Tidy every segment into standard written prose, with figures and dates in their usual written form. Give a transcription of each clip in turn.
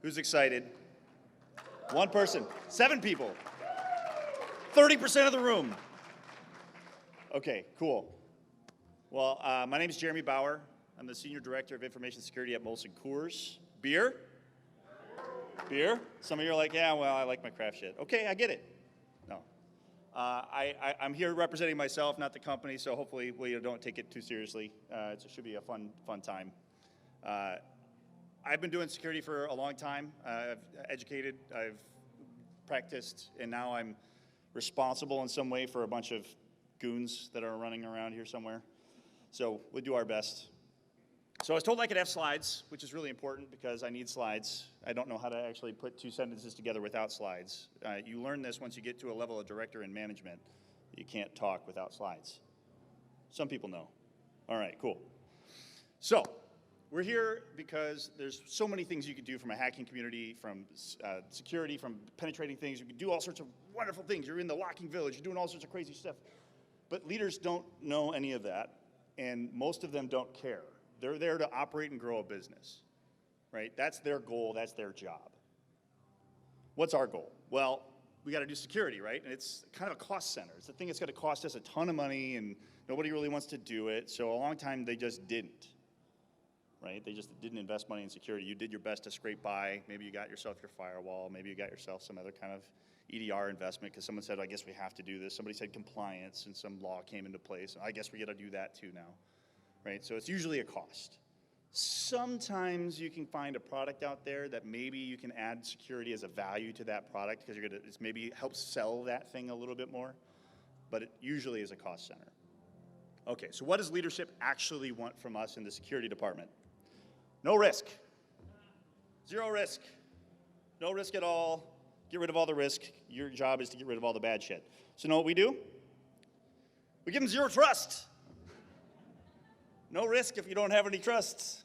Who's excited? One person. 7 people. 30% of the room. Okay, cool. Well, my name is Jeremy Bauer. I'm the Senior Director of Information Security at Molson Coors. Beer? Beer? Some of you are like, yeah, well, I like my craft shit. Okay, I get it. No. I'm here representing myself, not the company, so hopefully we don't take it too seriously. It should be a fun time. I've been doing security for a long time. I've educated, I've practiced, and now I'm responsible in some way for a bunch of goons that are running around here somewhere. So we'll do our best. So I was told I could have slides, which is really important because I need slides. I don't know how to actually put 2 sentences together without slides. You learn this once you get to a level of director and management. You can't talk without slides. Some people know. All right, cool. So we're here because there's so many things you could do from a hacking community, from security, from penetrating things. You can do all sorts of wonderful things. You're in the locking village. You're doing all sorts of crazy stuff. But leaders don't know any of that, and most of them don't care. They're there to operate and grow a business, right? That's their goal. That's their job. What's our goal? Well, we got to do security, right? And it's kind of a cost center. It's the thing that's going to cost us a ton of money, and nobody really wants to do it. So a long time, they just didn't, right? They just didn't invest money in security. You did your best to scrape by. Maybe you got yourself your firewall. Maybe you got yourself some other kind of EDR investment because someone said, I guess we have to do this. Somebody said compliance, and some law came into place. I guess we got to do that too now. Right? So it's usually a cost. Sometimes you can find a product out there that maybe you can add security as a value to that product because it's maybe help sell that thing a little bit more, but it usually is a cost center. Okay, so what does leadership actually want from us in the security department? No risk. 0 risk. No risk at all. Get rid of all the risk. Your job is to get rid of all the bad shit. So know what we do? We give them 0 trust. No risk if you don't have any trusts.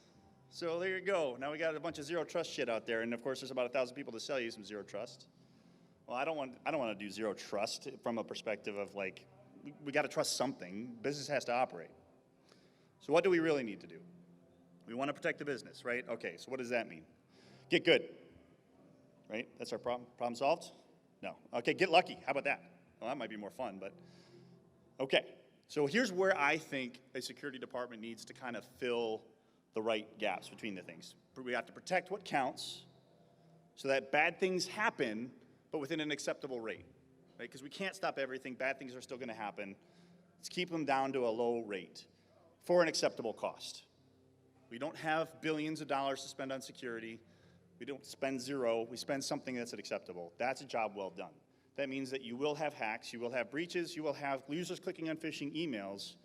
So there you go. Now we got a bunch of 0 trust shit out there, and of course there's about 1,000 people to sell you some 0 trust. Well, I don't want to do 0 trust from a perspective of like, we got to trust something. Business has to operate. So what do we really need to do? We want to protect the business, right? Okay, so what does that mean? Get good, right? That's our problem. Problem solved? No. Okay, get lucky. How about that? Well, that might be more fun, but okay. So here's where I think a security department needs to kind of fill the right gaps between the things. We have to protect what counts so that bad things happen, but within an acceptable rate, right? Because we can't stop everything. Bad things are still going to happen. Let's keep them down to a low rate for an acceptable cost. We don't have billions of dollars to spend on security. We don't spend 0. We spend something that's acceptable. That's a job well done. That means that you will have hacks, you will have breaches, you will have users clicking on phishing emails,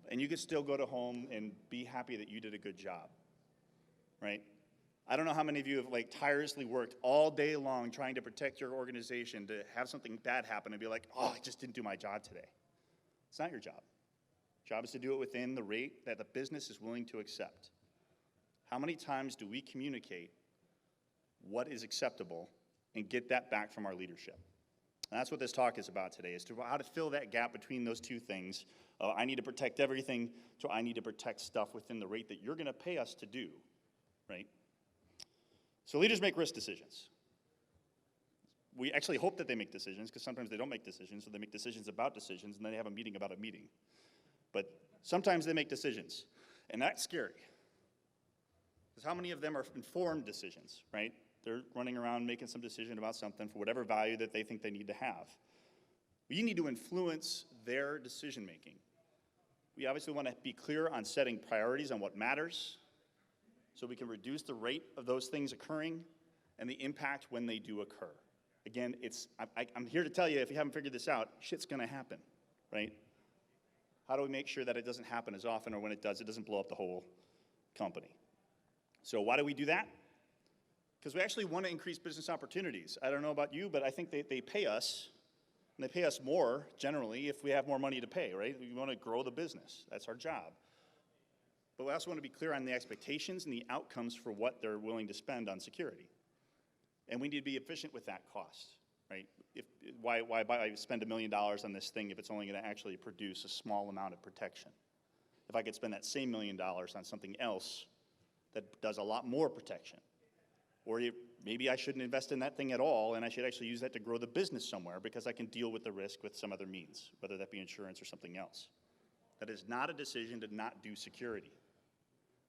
and you can still go to home and be happy that you did a good job, right? I don't know how many of you have like tirelessly worked all day long trying to protect your organization to have something bad happen and be like, oh, I just didn't do my job today. It's not your job. Your job is to do it within the rate that the business is willing to accept. How many times do we communicate what is acceptable and get that back from our leadership? And that's what this talk is about today, is to how to fill that gap between those 2 things. I need to protect everything, so I need to protect stuff within the rate that you're going to pay us to do, right? So leaders make risk decisions. We actually hope that they make decisions, because sometimes they don't make decisions, so they make decisions about decisions, and then they have a meeting about a meeting. But sometimes they make decisions, and that's scary. Because how many of them are informed decisions, right? They're running around making some decision about something for whatever value that they think they need to have. We need to influence their decision making. We obviously want to be clear on setting priorities on what matters so we can reduce the rate of those things occurring and the impact when they do occur. Again, I'm here to tell you, if you haven't figured this out, shit's going to happen, right? How do we make sure that it doesn't happen as often, or when it does, it doesn't blow up the whole company? So why do we do that? Because we actually want to increase business opportunities. I don't know about you, but I think they pay us, and they pay us more, generally, if we have more money to pay, right? We want to grow the business. That's our job. But we also want to be clear on the expectations and the outcomes for what they're willing to spend on security. And we need to be efficient with that cost, right? Why spend $1 million on this thing if it's only going to actually produce a small amount of protection? If I could spend that same $1 million on something else that does a lot more protection. Or maybe I shouldn't invest in that thing at all, and I should actually use that to grow the business somewhere because I can deal with the risk with some other means, whether that be insurance or something else. That is not a decision to not do security.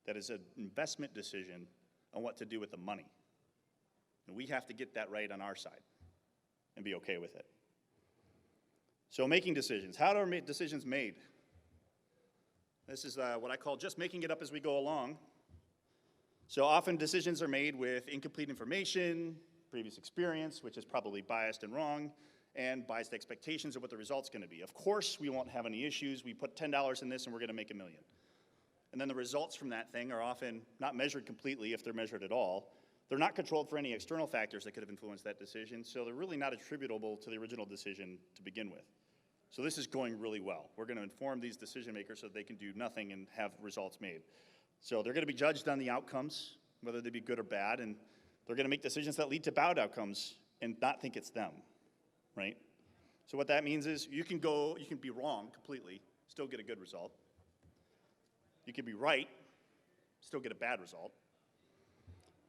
That is an investment decision on what to do with the money. And we have to get that right on our side and be okay with it. So making decisions. How are decisions made? This is what I call just making it up as we go along. So often decisions are made with incomplete information, previous experience, which is probably biased and wrong, and biased expectations of what the result's going to be. Of course, we won't have any issues. We put $10 in this and we're going to make $1 million. And then the results from that thing are often not measured completely, if they're measured at all. They're not controlled for any external factors that could have influenced that decision, so they're really not attributable to the original decision to begin with. So this is going really well. We're going to inform these decision makers so they can do nothing and have results made. So they're going to be judged on the outcomes, whether they be good or bad, and they're going to make decisions that lead to bad outcomes and not think it's them, right? So what that means is you can be wrong completely, still get a good result. You can be right, still get a bad result.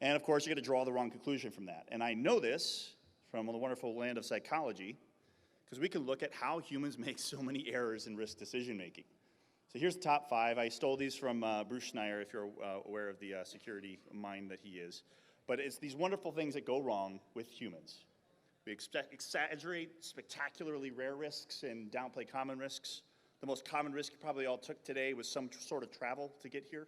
And of course, you're going to draw the wrong conclusion from that. And I know this from the wonderful land of psychology, because we can look at how humans make so many errors in risk decision making. So here's the top 5. I stole these from Bruce Schneier, if you're aware of the security mind that he is. But it's these wonderful things that go wrong with humans. We exaggerate spectacularly rare risks and downplay common risks. The most common risk you probably all took today was some sort of travel to get here.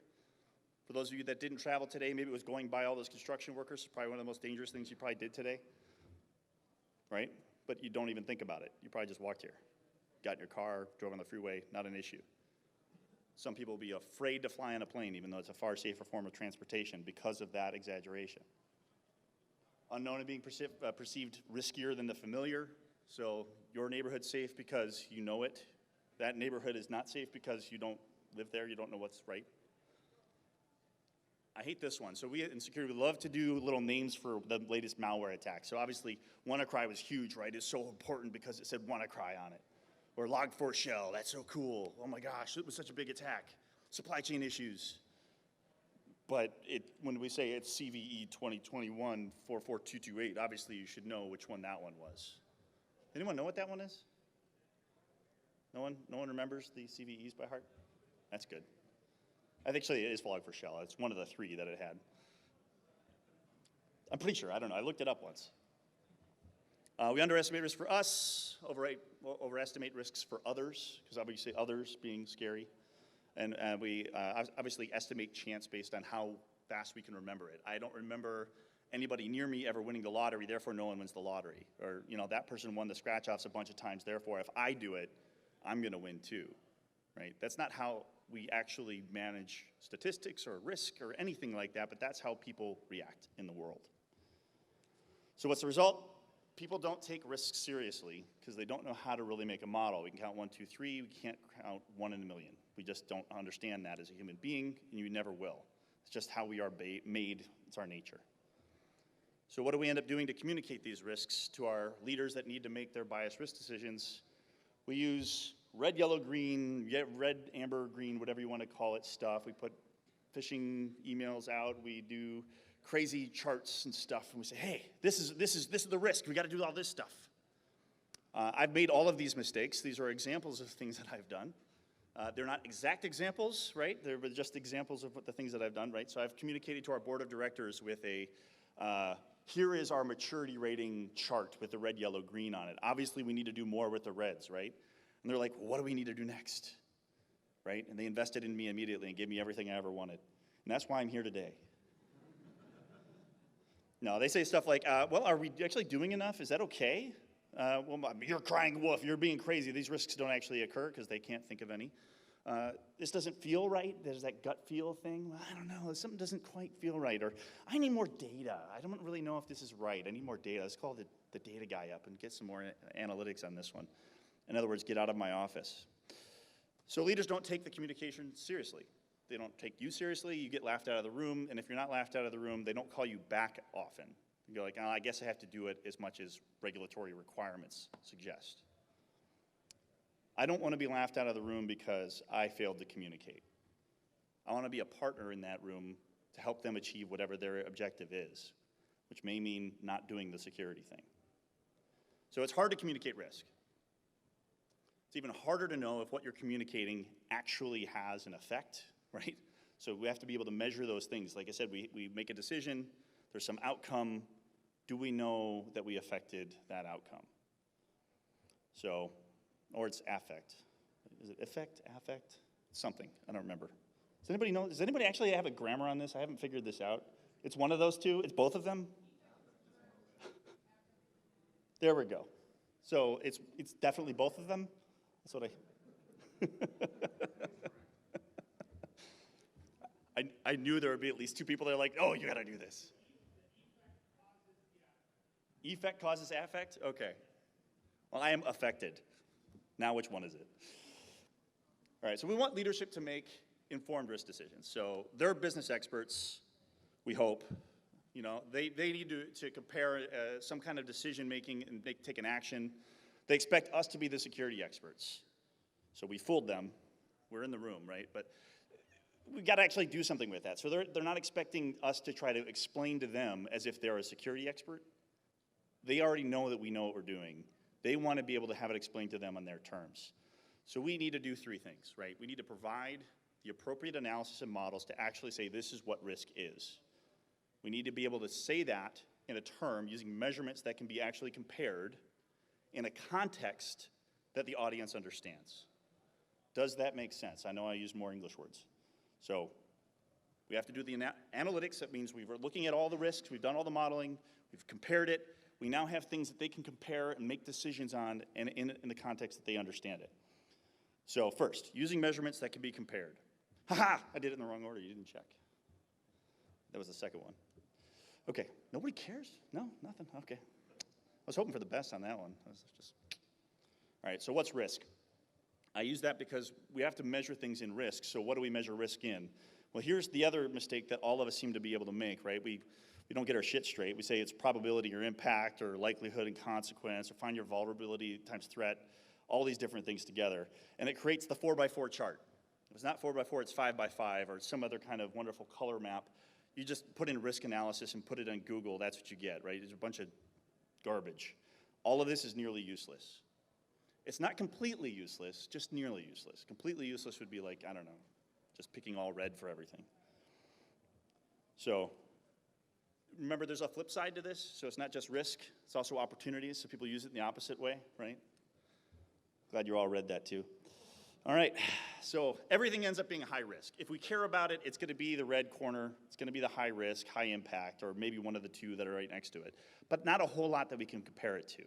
For those of you that didn't travel today, maybe it was going by all those construction workers. It's probably one of the most dangerous things you probably did today, right? But you don't even think about it. You probably just walked here, got in your car, drove on the freeway, not an issue. Some people will be afraid to fly on a plane, even though it's a far safer form of transportation because of that exaggeration. Unknown and being perceived riskier than the familiar. So your neighborhood's safe because you know it. That neighborhood is not safe because you don't live there, you don't know what's right. I hate this one. So we in security, we love to do little names for the latest malware attack. So obviously, WannaCry was huge, right? It's so important because it said WannaCry on it. Or Log4Shell, that's so cool. Oh my gosh, it was such a big attack. Supply chain issues. But when we say it's CVE 2021-44228, obviously you should know which one that one was. Anyone know what that one is? No one remembers the CVEs by heart? That's good. I think actually it is Log4Shell. It's one of the 3 that it had. I'm pretty sure, I don't know, I looked it up once. We underestimate risk for us, overestimate risks for others, because obviously others being scary. And we obviously estimate chance based on how fast we can remember it. I don't remember anybody near me ever winning the lottery, therefore no one wins the lottery. Or, that person won the scratch-offs a bunch of times, therefore if I do it, I'm gonna win too, right? That's not how we actually manage statistics or risk or anything like that, but that's how people react in the world. So what's the result? People don't take risks seriously because they don't know how to really make a model. We can count 1, 2, 3, we can't count 1 in a million. We just don't understand that as a human being, and you never will. It's just how we are made, it's our nature. So what do we end up doing to communicate these risks to our leaders that need to make their biased risk decisions? We use red, yellow, green, red, amber, green, whatever you want to call it stuff. We put phishing emails out. We do crazy charts and stuff, and we say, hey, this is the risk. We got to do all this stuff. I've made all of these mistakes. These are examples of things that I've done. They're not exact examples, right? They're just examples of the things that I've done, right? So I've communicated to our board of directors with a, here is our maturity rating chart with the red, yellow, green on it. Obviously, we need to do more with the reds, right? And they're like, well, what do we need to do next, right? And they invested in me immediately and gave me everything I ever wanted. And that's why I'm here today. No, they say stuff like, well, are we actually doing enough? Is that okay? Well, you're crying wolf, you're being crazy. These risks don't actually occur because they can't think of any. This doesn't feel right. There's that gut feel thing. Well, I don't know, something doesn't quite feel right. Or I need more data. I don't really know if this is right. I need more data. Let's call the data guy up and get some more analytics on this one. In other words, get out of my office. So leaders don't take the communication seriously. They don't take you seriously, you get laughed out of the room, and if you're not laughed out of the room, they don't call you back often. You go like, oh, I guess I have to do it as much as regulatory requirements suggest. I don't want to be laughed out of the room because I failed to communicate. I want to be a partner in that room to help them achieve whatever their objective is. which may mean not doing the security thing. So it's hard to communicate risk. It's even harder to know if what you're communicating actually has an effect, right? So we have to be able to measure those things. Like I said, we make a decision, there's some outcome. Do we know that we affected that outcome? So, or it's affect. Is it effect, affect? Something, I don't remember. Does anybody know, does anybody actually have a grammar on this? I haven't figured this out. It's one of those two? It's both of them? There we go. So it's definitely both of them? That's what I knew there would be at least two people that are like, oh, you gotta do this. Effect causes affect? Okay. Well, I am affected. Now which one is it? All right, so we want leadership to make informed risk decisions. So they're business experts, we hope. You know, they need to compare some kind of decision making and take an action. They expect us to be the security experts. So we fooled them. We're in the room, right? But we got to actually do something with that. So they're not expecting us to try to explain to them as if they're a security expert. They already know that we know what we're doing. They want to be able to have it explained to them on their terms. So we need to do three things, right? We need to provide the appropriate analysis and models to actually say this is what risk is. We need to be able to say that in a term using measurements that can be actually compared in a context that the audience understands. Does that make sense? I know I use more English words. So we have to do the analytics. That means we're looking at all the risks, we've done all the modeling, we've compared it. We now have things that they can compare and make decisions on in the context that they understand it. So first, using measurements that can be compared. Haha, I did it in the wrong order, you didn't check. That was the second one. Okay, nobody cares? No, nothing, okay. I was hoping for the best on that one. All right, so what's risk? I use that because we have to measure things in risk, so what do we measure risk in? Well, here's the other mistake that all of us seem to be able to make, right? We don't get our shit straight. We say it's probability or impact or likelihood and consequence or find your vulnerability times threat, all these different things together. And it creates the 4x4 chart. If it's not 4x4, it's 5x5 or some other kind of wonderful color map. You just put in risk analysis and put it on Google, that's what you get, right? It's a bunch of garbage. All of this is nearly useless. It's not completely useless, just nearly useless. Completely useless would be like, I don't know, just picking all red for everything. So remember, there's a flip side to this, so it's not just risk, it's also opportunities, so people use it in the opposite way, right? Glad you all read that too. All right, so everything ends up being high risk. If we care about it, it's gonna be the red corner, it's gonna be the high risk, high impact, or maybe one of the two that are right next to it, but not a whole lot that we can compare it to.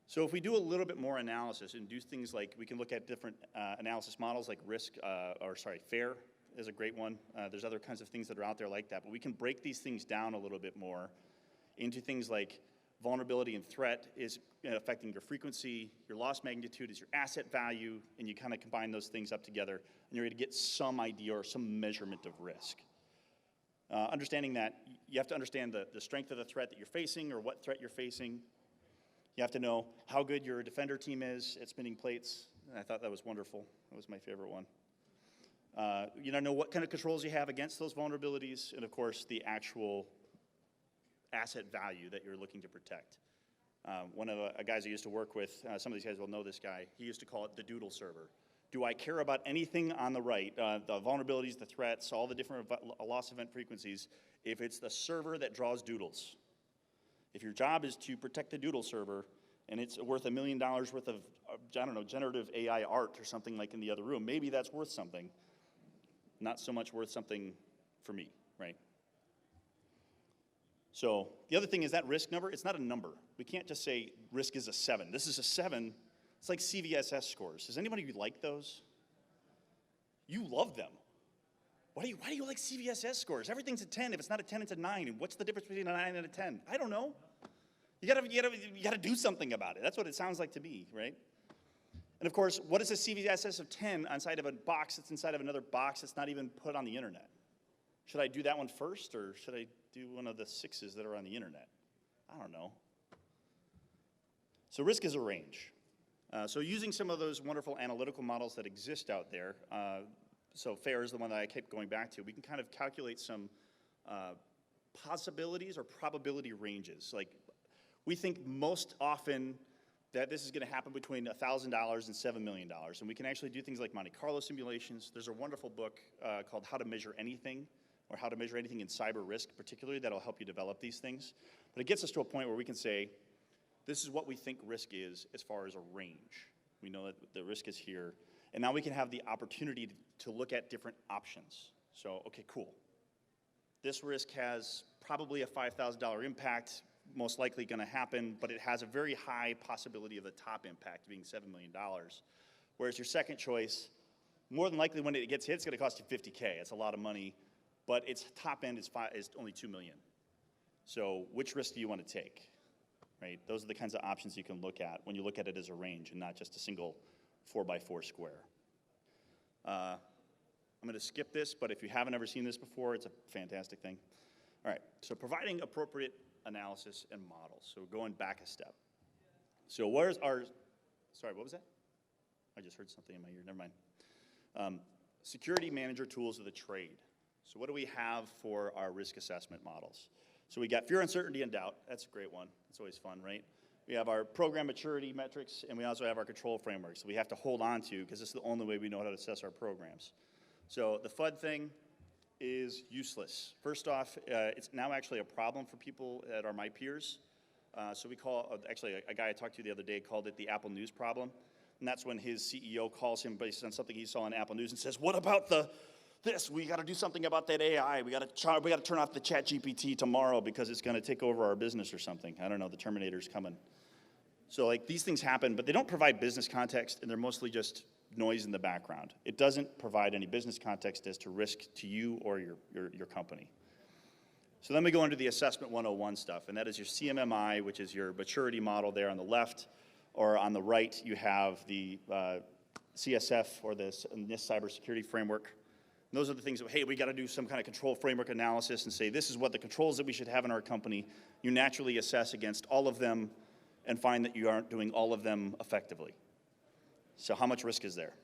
So if we do a little bit more analysis and do things like, we can look at different analysis models like FAIR is a great one. There's other kinds of things that are out there like that, but we can break these things down a little bit more into things like vulnerability and threat is affecting your frequency, your loss magnitude is your asset value, and you kind of combine those things up together, and you're gonna get some idea or some measurement of risk. Understanding that, you have to understand the strength of the threat that you're facing or what threat you're facing. You have to know how good your defender team is at spinning plates. I thought that was wonderful. That was my favorite one. You know what kind of controls you have against those vulnerabilities, and of course, the actual asset value that you're looking to protect. One of the guys I used to work with, some of these guys will know this guy, he used to call it the doodle server. Do I care about anything on the right, the vulnerabilities, the threats, all the different loss event frequencies, if it's the server that draws doodles? If your job is to protect the doodle server, and it's worth $1 million worth of, I don't know, generative AI art or something like in the other room, maybe that's worth something. Not so much worth something for me, right? So the other thing is that risk number, it's not a number. We can't just say risk is a 7. This is a 7. It's like CVSS scores. Does anybody like those? You love them. Why do you like CVSS scores? Everything's a 10. If it's not a 10, it's a 9. And what's the difference between a 9 and a 10? I don't know. You gotta do something about it. That's what it sounds like to me, right? And of course, what is a CVSS of 10 inside of a box that's inside of another box that's not even put on the internet? Should I do that one first, or should I do one of the 6s that are on the internet? I don't know. So risk is a range. So using some of those wonderful analytical models that exist out there, so FAIR is the one that I kept going back to, we can kind of calculate some possibilities or probability ranges. Like, we think most often that this is going to happen between $1,000 and $7 million. And we can actually do things like Monte Carlo simulations. There's a wonderful book called How to Measure Anything, or How to Measure Anything in Cyber Risk particularly, that'll help you develop these things. But it gets us to a point where we can say, this is what we think risk is as far as a range. We know that the risk is here. And now we can have the opportunity to look at different options. So, okay, cool. This risk has probably a $5,000 impact, most likely going to happen, but it has a very high possibility of the top impact being $7 million. Whereas your second choice, more than likely when it gets hit, it's going to cost you $50K. It's a lot of money, but its top end is only $2 million. So which risk do you want to take, right? Those are the kinds of options you can look at when you look at it as a range and not just a single 4x4 square. I'm going to skip this, but if you haven't ever seen this before, it's a fantastic thing. All right, so providing appropriate analysis and models. So going back a step. So where's our, sorry, what was that? I just heard something in my ear, never mind. Security manager tools of the trade. So what do we have for our risk assessment models? So we got fear, uncertainty, and doubt. That's a great one. It's always fun, right? We have our program maturity metrics, and we also have our control frameworks. So we have to hold on to, because this is the only way we know how to assess our programs. So the FUD thing is useless. First off, it's now actually a problem for people that are my peers. So we call, actually a guy I talked to the other day called it the Apple News problem. And that's when his CEO calls him based on something he saw on Apple News and says, what about this? We got to do something about that AI. We got to turn off the ChatGPT tomorrow because it's going to take over our business or something. I don't know, the Terminator's coming. So like these things happen, but they don't provide business context, and they're mostly just noise in the background. It doesn't provide any business context as to risk to you or your company. So then we go into the assessment 101 stuff, and that is your CMMI, which is your maturity model there on the left, or on the right you have the CSF, or this NIST cybersecurity framework. And those are the things that, hey, we got to do some kind of control framework analysis and say this is what the controls that we should have in our company. You naturally assess against all of them and find that you aren't doing all of them effectively. So how much risk is there?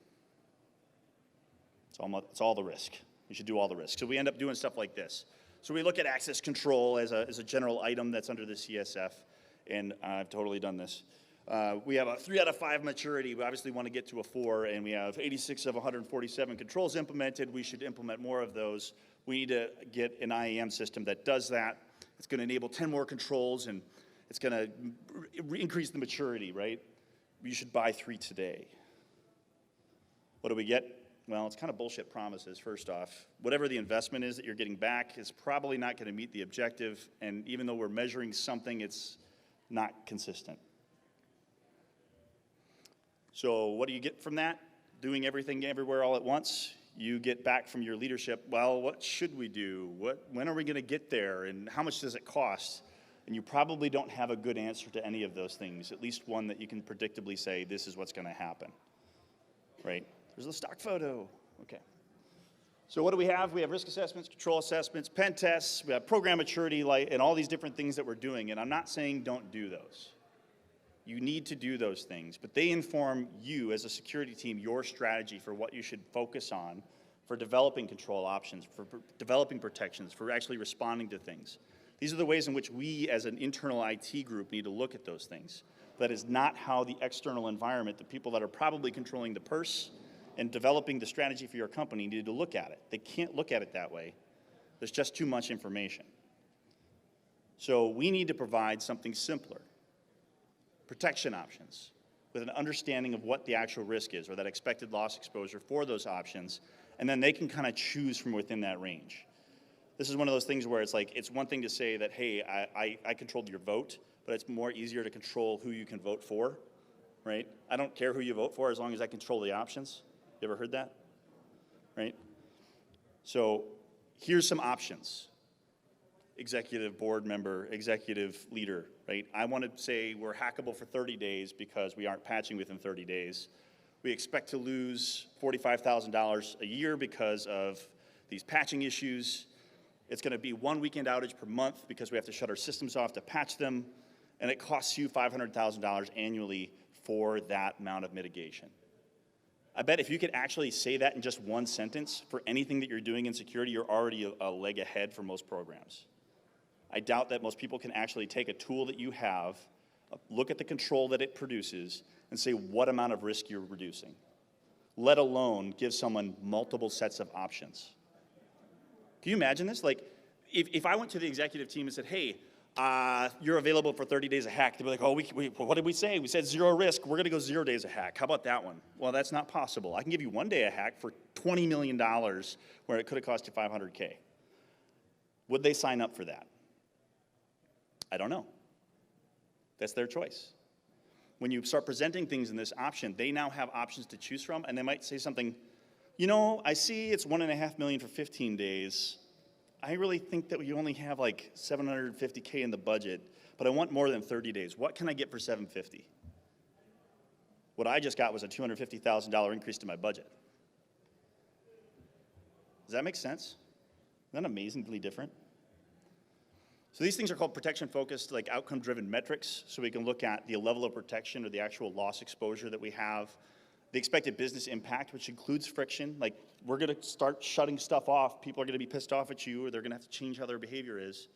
It's all the risk. You should do all the risk. So we end up doing stuff like this. So we look at access control as a general item that's under the CSF, and I've totally done this. We have a 3 out of 5 maturity. We obviously want to get to a 4, and we have 86 of 147 controls implemented. We should implement more of those. We need to get an IAM system that does that. It's going to enable 10 more controls, and it's going to increase the maturity, right? You should buy 3 today. What do we get? Well, it's kind of bullshit promises, first off. Whatever the investment is that you're getting back is probably not going to meet the objective, and even though we're measuring something, it's not consistent. So what do you get from that? Doing everything everywhere all at once? You get back from your leadership, well, what should we do? When are we going to get there, and how much does it cost? And you probably don't have a good answer to any of those things, at least one that you can predictably say, this is what's going to happen, right? There's the stock photo. Okay. So what do we have? We have risk assessments, control assessments, pen tests, we have program maturity, and all these different things that we're doing. And I'm not saying don't do those. You need to do those things, but they inform you as a security team, your strategy for what you should focus on for developing control options, for developing protections, for actually responding to things. These are the ways in which we as an internal IT group need to look at those things. That is not how the external environment, the people that are probably controlling the purse and developing the strategy for your company, need to look at it. They can't look at it that way. There's just too much information. So we need to provide something simpler. Protection options with an understanding of what the actual risk is, or that expected loss exposure for those options, and then they can kind of choose from within that range. This is one of those things where it's like, it's one thing to say that, hey, I controlled your vote, but it's more easier to control who you can vote for, right? I don't care who you vote for as long as I control the options. You ever heard that? Right? So here's some options. Executive board member, executive leader, right? I want to say we're hackable for 30 days because we aren't patching within 30 days. We expect to lose $45,000 a year because of these patching issues. It's going to be 1 weekend outage per month because we have to shut our systems off to patch them, and it costs you $500,000 annually for that amount of mitigation. I bet if you could actually say that in just one sentence for anything that you're doing in security, you're already a leg ahead for most programs. I doubt that most people can actually take a tool that you have, look at the control that it produces, and say what amount of risk you're reducing, let alone give someone multiple sets of options. Can you imagine this? Like, if I went to the executive team and said, hey, you're available for 30 days of hack, they'd be like, oh, what did we say? We said 0 risk. We're going to go 0 days of hack. How about that one? Well, that's not possible. I can give you 1 day of hack for $20 million where it could have cost you $500K. Would they sign up for that? I don't know. That's their choice. When you start presenting things in this option, they now have options to choose from, and they might say something, you know, I see it's $1.5 million for 15 days. I really think that you only have like $750K in the budget, but I want more than 30 days. What can I get for $750? What I just got was a $250,000 increase to my budget. Does that make sense? Isn't that amazingly different? So these things are called protection-focused, like outcome-driven metrics, so we can look at the level of protection or the actual loss exposure that we have, the expected business impact, which includes friction, like we're gonna start shutting stuff off, people are gonna be pissed off at you, or they're gonna have to change how their behavior is,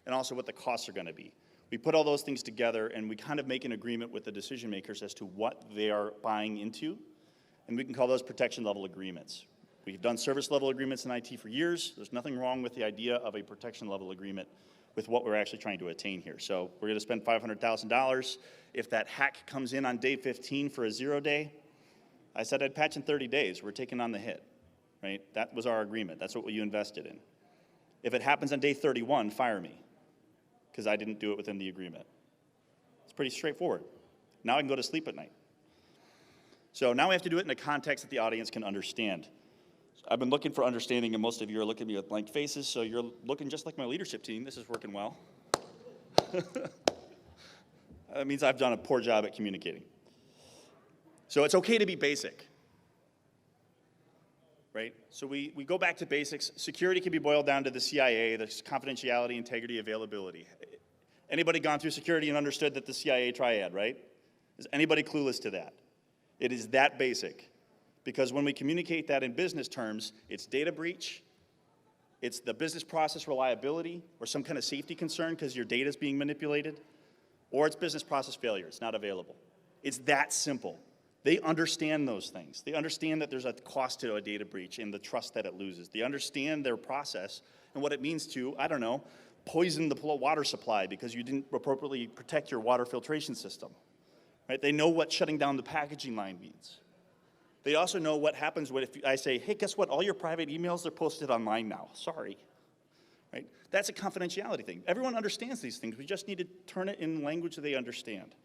and also what the costs are gonna be. We put all those things together and we kind of make an agreement with the decision makers as to what they are buying into, and we can call those protection level agreements. We've done service level agreements in IT for years. There's nothing wrong with the idea of a protection level agreement with what we're actually trying to attain here. So we're gonna spend $500,000. If that hack comes in on day 15 for a 0 day, I said I'd patch in 30 days. We're taking on the hit, right? That was our agreement. That's what you invested in. If it happens on day 31, fire me, because I didn't do it within the agreement. It's pretty straightforward. Now I can go to sleep at night. So now we have to do it in a context that the audience can understand. I've been looking for understanding, and most of you are looking at me with blank faces, so you're looking just like my leadership team. This is working well. That means I've done a poor job at communicating. So it's okay to be basic, right? So we go back to basics. Security can be boiled down to the CIA, the confidentiality, integrity, availability. Anybody gone through security and understood that the CIA triad, right? Is anybody clueless to that? It is that basic. Because when we communicate that in business terms, it's data breach, it's the business process reliability, or some kind of safety concern because your data is being manipulated, or it's business process failure, it's not available. It's that simple. They understand those things. They understand that there's a cost to a data breach and the trust that it loses. They understand their process and what it means to, I don't know, poison the water supply because you didn't appropriately protect your water filtration system. Right? They know what shutting down the packaging line means. They also know what happens when if I say, hey, guess what? All your private emails are posted online now. Sorry. Right? That's a confidentiality thing. Everyone understands these things. We just need to turn it in language that they understand.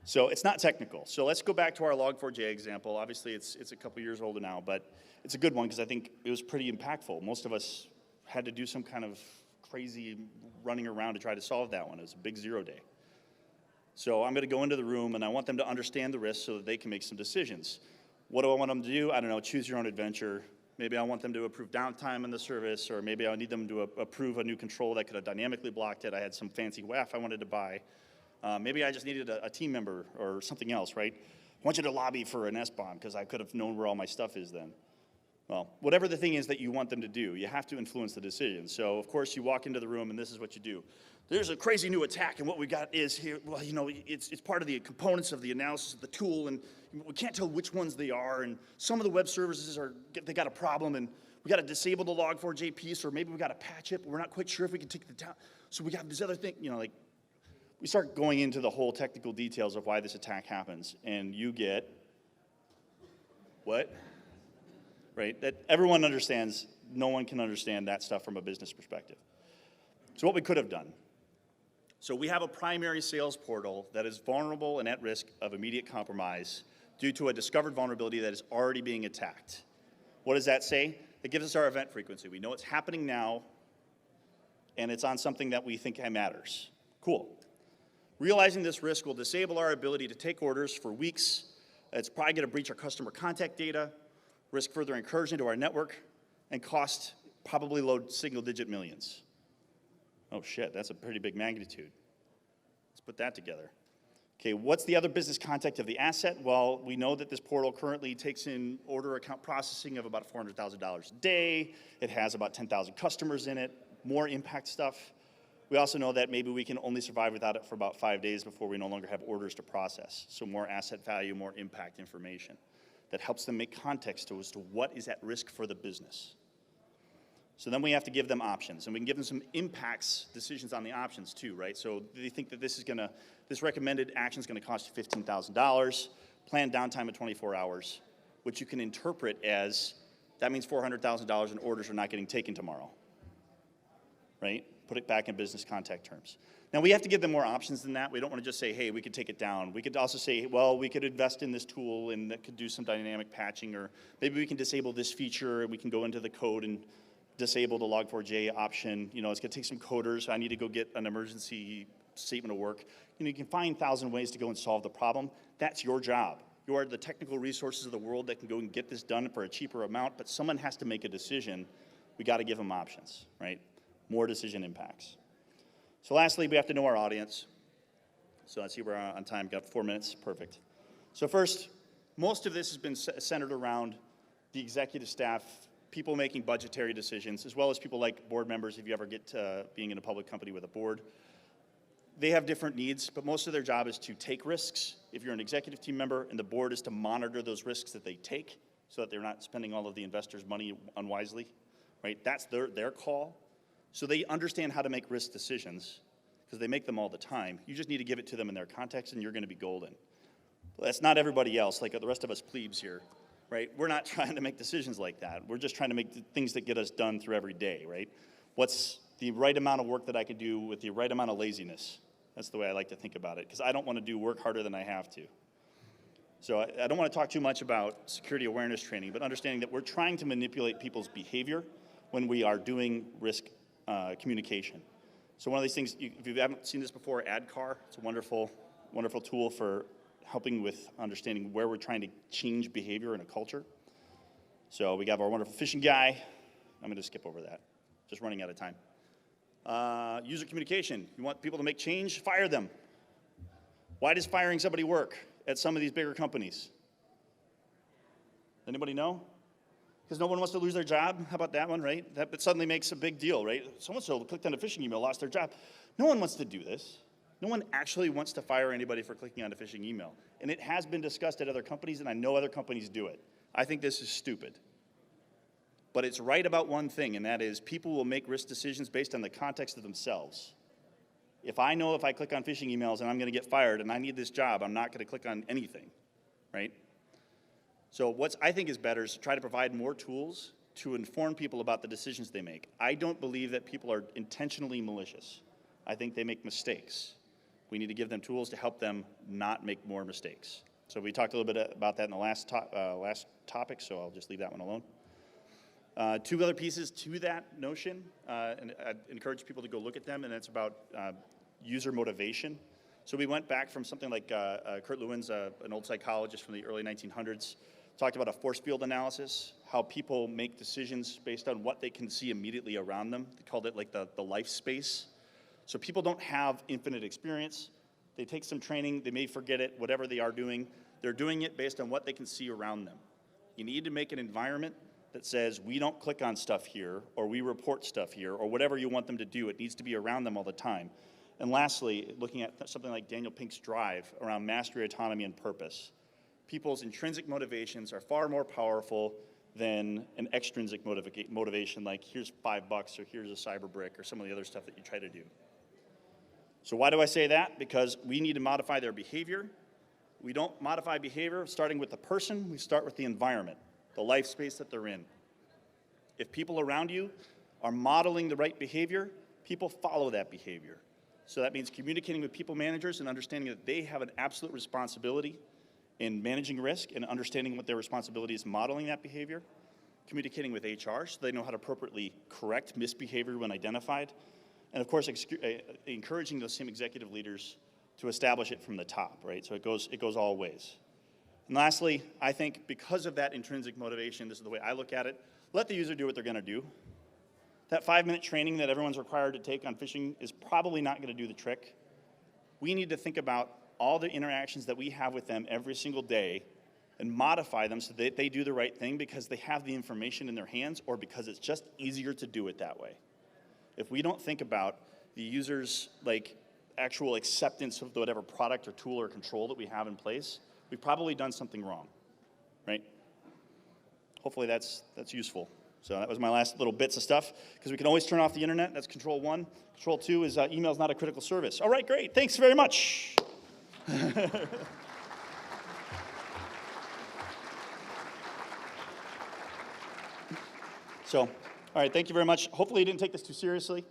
So it's not technical. So let's go back to our Log4j example. Obviously, it's a couple years older now, but it's a good one because I think it was pretty impactful. Most of us had to do some kind of crazy running around to try to solve that one. It was a big 0 day. So I'm going to go into the room, and I want them to understand the risks so that they can make some decisions. What do I want them to do? I don't know, choose your own adventure. Maybe I want them to approve downtime in the service, or maybe I need them to approve a new control that could have dynamically blocked it. I had some fancy WAF I wanted to buy. Maybe I just needed a team member or something else, right? I want you to lobby for an SBOM because I could have known where all my stuff is then. Well, whatever the thing is that you want them to do, you have to influence the decision. So, of course, you walk into the room, and this is what you do. There's a crazy new attack, and what we got is here, well, you know, it's part of the components of the analysis of the tool, and we can't tell which ones they are, and some of the web services they got a problem, and we got to disable the Log4j piece, or maybe we got to patch it, but we're not quite sure if we can take the down. So we got this other thing, you know, like, we start going into the whole technical details of why this attack happens, and you get, what? Right, that everyone understands, no one can understand that stuff from a business perspective. So what we could have done. So we have a primary sales portal that is vulnerable and at risk of immediate compromise due to a discovered vulnerability that is already being attacked. What does that say? It gives us our event frequency. We know it's happening now, and it's on something that we think matters. Cool. Realizing this risk will disable our ability to take orders for weeks. It's probably going to breach our customer contact data, risk further incursion into our network, and cost probably low single-digit millions. Oh shit, that's a pretty big magnitude. Let's put that together. Okay, what's the other business context of the asset? Well, we know that this portal currently takes in order account processing of about $400,000 a day. It has about 10,000 customers in it. more impact stuff. We also know that maybe we can only survive without it for about 5 days before we no longer have orders to process. So more asset value, more impact information that helps them make context as to what is at risk for the business. So then we have to give them options, and we can give them some impacts decisions on the options too, right? So they think that this recommended action is gonna cost you $15,000, planned downtime of 24 hours, which you can interpret as, that means $400,000 in orders are not getting taken tomorrow, right? Put it back in business contact terms. Now we have to give them more options than that. We don't wanna just say, hey, we could take it down. We could also say, well, we could invest in this tool and that could do some dynamic patching, or maybe we can disable this feature and we can go into the code and disable the log4j option. You know, it's gonna take some coders. I need to go get an emergency statement of work. You know, you can find 1,000 ways to go and solve the problem. That's your job. You are the technical resources of the world that can go and get this done for a cheaper amount, but someone has to make a decision. We gotta give them options, right? More decision impacts. So lastly, we have to know our audience. So let's see, we're on time, got 4 minutes, perfect. So first, most of this has been centered around the executive staff, people making budgetary decisions, as well as people like board members, if you ever get to being in a public company with a board. They have different needs, but most of their job is to take risks. If you're an executive team member, and the board is to monitor those risks that they take so that they're not spending all of the investors' money unwisely, right? That's their call. So they understand how to make risk decisions because they make them all the time. You just need to give it to them in their context and you're gonna be golden. Well, that's not everybody else, like the rest of us plebes here, right? We're not trying to make decisions like that. We're just trying to make the things that get us done through every day, right? What's the right amount of work that I can do with the right amount of laziness? That's the way I like to think about it, because I don't want to do work harder than I have to. So I don't want to talk too much about security awareness training, but understanding that we're trying to manipulate people's behavior when we are doing risk communication. So one of these things, if you haven't seen this before, AdCar, it's a wonderful, wonderful tool for helping with understanding where we're trying to change behavior in a culture. So we got our wonderful phishing guy. I'm going to skip over that, just running out of time. User communication. You want people to make change? Fire them. Why does firing somebody work at some of these bigger companies? Anybody know? Because no one wants to lose their job. How about that one, right? That suddenly makes a big deal, right? So-and-so clicked on a phishing email, lost their job. No one wants to do this. No one actually wants to fire anybody for clicking on a phishing email. And it has been discussed at other companies, and I know other companies do it. I think this is stupid. But it's right about one thing, and that is people will make risk decisions based on the context of themselves. If I know if I click on phishing emails and I'm gonna get fired and I need this job, I'm not gonna click on anything, right? So what I think is better is to try to provide more tools to inform people about the decisions they make. I don't believe that people are intentionally malicious. I think they make mistakes. We need to give them tools to help them not make more mistakes. So we talked a little bit about that in the last topic, so I'll just leave that one alone. Two other pieces to that notion, and I'd encourage people to go look at them, and it's about user motivation. So we went back from something like Kurt Lewin's, an old psychologist from the early 1900s, talked about a force field analysis, how people make decisions based on what they can see immediately around them. They called it like the life space. So people don't have infinite experience. They take some training, they may forget it, whatever they are doing. They're doing it based on what they can see around them. You need to make an environment that says we don't click on stuff here, or we report stuff here, or whatever you want them to do. It needs to be around them all the time. And lastly, looking at something like Daniel Pink's drive around mastery, autonomy, and purpose. People's intrinsic motivations are far more powerful than an extrinsic motivation like here's $5 or here's a cyber brick or some of the other stuff that you try to do. So why do I say that? Because we need to modify their behavior. We don't modify behavior starting with the person, we start with the environment, the life space that they're in. If people around you are modeling the right behavior, people follow that behavior. So that means communicating with people managers and understanding that they have an absolute responsibility in managing risk and understanding what their responsibility is modeling that behavior. Communicating with HR so they know how to appropriately correct misbehavior when identified. And of course, encouraging those same executive leaders to establish it from the top, right? So it goes all ways. And lastly, I think because of that intrinsic motivation, this is the way I look at it, let the user do what they're gonna do. That 5-minute training that everyone's required to take on phishing is probably not gonna do the trick. We need to think about all the interactions that we have with them every single day and modify them so that they do the right thing because they have the information in their hands or because it's just easier to do it that way. if we don't think about the user's like actual acceptance of whatever product or tool or control that we have in place, we've probably done something wrong, right? Hopefully that's useful. So that was my last little bits of stuff, because we can always turn off the internet. That's control 1. Control 2 is email's not a critical service. All right, great. Thanks very much. So, all right, thank you very much. Hopefully you didn't take this too seriously.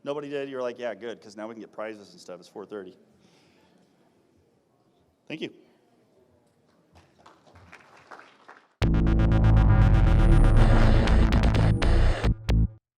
Nobody did. You're like, yeah, good, because now we can get prizes and stuff. It's 4:30. Thank you.